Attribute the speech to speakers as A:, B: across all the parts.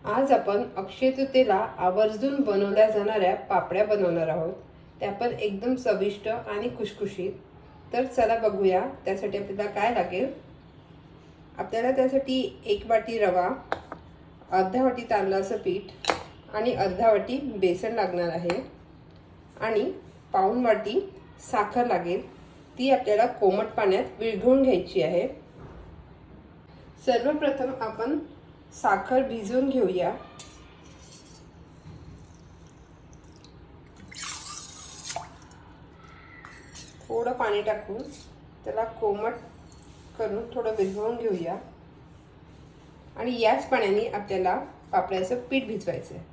A: आज आपण अक्षय तृतीयेला आवर्जून बनवल्या जाणाऱ्या पापड्या बनवणार आहोत. त्या पण एकदम चविष्ट आणि खुशखुशीत. तर चला बघूया त्यासाठी आपल्याला काय लागेल. आपल्याला त्यासाठी 1 वाटी रवा, अर्धा वाटी तांदळाचं पीठ आणि अर्धा वाटी बेसन लागणार आहे आणि पाऊण वाटी साखर लागेल. ती आपल्याला कोमट पाण्यात विरघळून घ्यायची आहे. सर्वप्रथम आपण साखर भिजवून घेऊया. थोडं पाणी टाकून त्याला कोमट करून थोडं विरघळून घेऊया आणि याच पाण्याने आपल्याला पापड्याचं पीठ भिजवायचं आहे.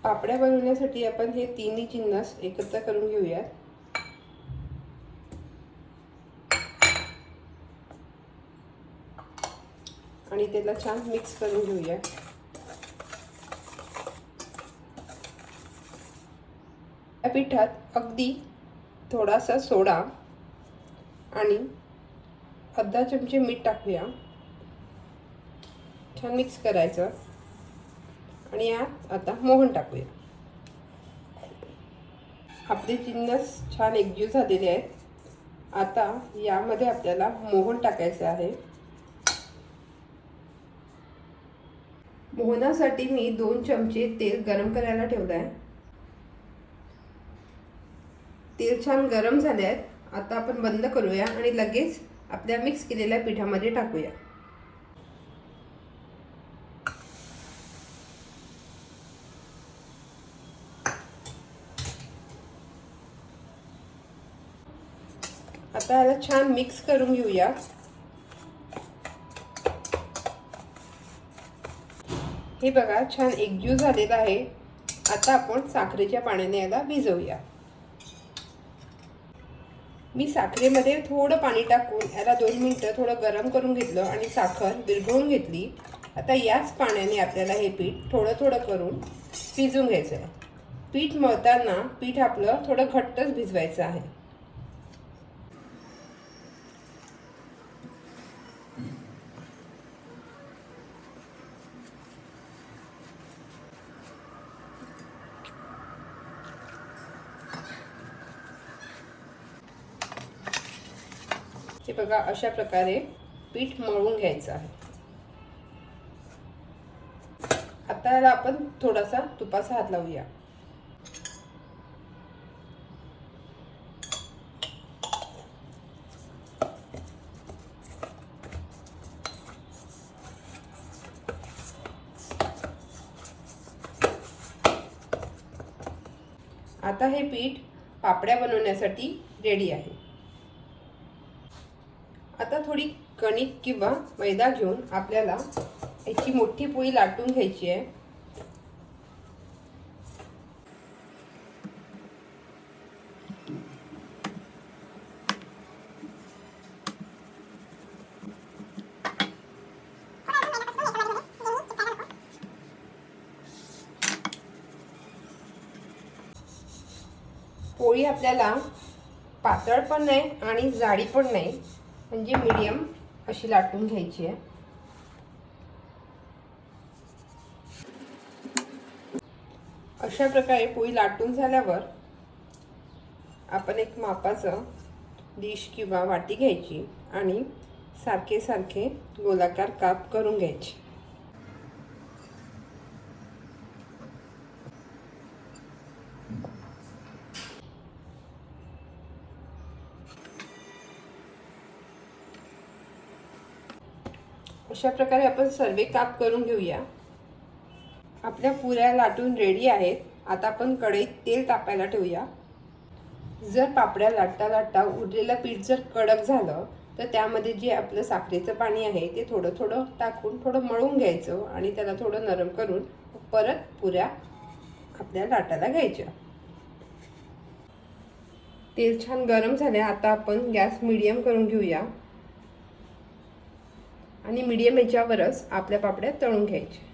A: पापड्या बनवण्यासाठी आपण हे तिन्ही जिन्नस एकत्र करून घेऊया. आणि त्याला छान मिक्स करून घेऊया. या पिठात अगदी थोडासा सोडा आणि अर्धा चमचे मीठ टाकूया. छान मिक्स करायचं आणि यात आता मोहन टाकूया. आपले जिन्नस छान एकजीव झालेले आहेत. आता यामध्ये आपल्याला मोहन टाकायचं आहे. मोहनासाठी मी 2 चमचे तेल गरम करायला ठेवलं आहे. तेल छान गरम झाले आहेत. आता आपण बंद करूया आणि लगेच आपल्या मिक्स केलेल्या पिठामध्ये टाकूया. आता याला छान मिक्स करून घेऊया. हे बघा छान एकजीव झालेला आहे. आता आपण साखरेच्या पाण्याने याला भिजवूया. मी साखरेमध्ये थोडं पाणी टाकून याला 2 मिनिटं थोडं गरम करून घेतलं आणि साखर विरघळून घेतली. आता याच पाण्याने आपल्याला हे पीठ थोडं थोडं करून भिजवून घ्यायचं आहे. पीठ मळताना पीठ आपलं थोडं घट्टच भिजवायचं आहे. हे बघा अशा प्रकारे पीठ मळून घ्यायचं आहे. आता याला आपण थोडासा तुपाचा हात लावूया. आता हे पीठ पापड्या बनवण्यासाठी रेडी आहे. आता थोडी कणिक किंवा मैदा घेऊन आपल्याला याची मोठी पोळी लाटून घ्यायची आहे. पोळी आपल्याला पातळ पण नाही आणि जाडी पण नाही, म्हणजे मीडियम अशी लाटून घ्यायची आहे. अशा प्रकारे पोळी लाटून झाल्यावर आपण एक मापाचं डिश किंवा वाटी घ्यायची आणि सारखे सारखे गोलाकार काप करून घ्यायचे. अशा प्रकारे आपण सर्व काप करून घेऊया. आपल्या पुऱ्या लाटून रेडी आहेत. आता आपण कढईत तेल तापायला ठेवूया. जर पापड्या लाटता लाटता उरलेलं पीठ जर कडक झालं तर त्यामध्ये जे आपलं साखरेचं पाणी आहे ते थोडं थोडं टाकून थोडं मळून घ्यायचं आणि त्याला थोडं नरम करून परत पुऱ्या आपल्या लाटायला घ्यायच्या. तेल छान गरम झाले. आता आपण गॅस मीडियम करून घेऊया आणि मीडियम याच्यावरच आपल्या पापड्या तळून घ्यायच्या.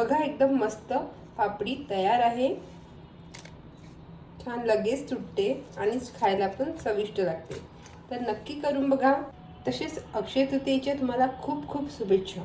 A: बघा एकदम मस्त पापडी तयार आहे. छान लगेच तुटते आणि खायला पण चविष्ट लागते. तर नक्की करून बघा. तसेच अक्षय तृतीयेच्या तुम्हाला खूप खूप शुभेच्छा.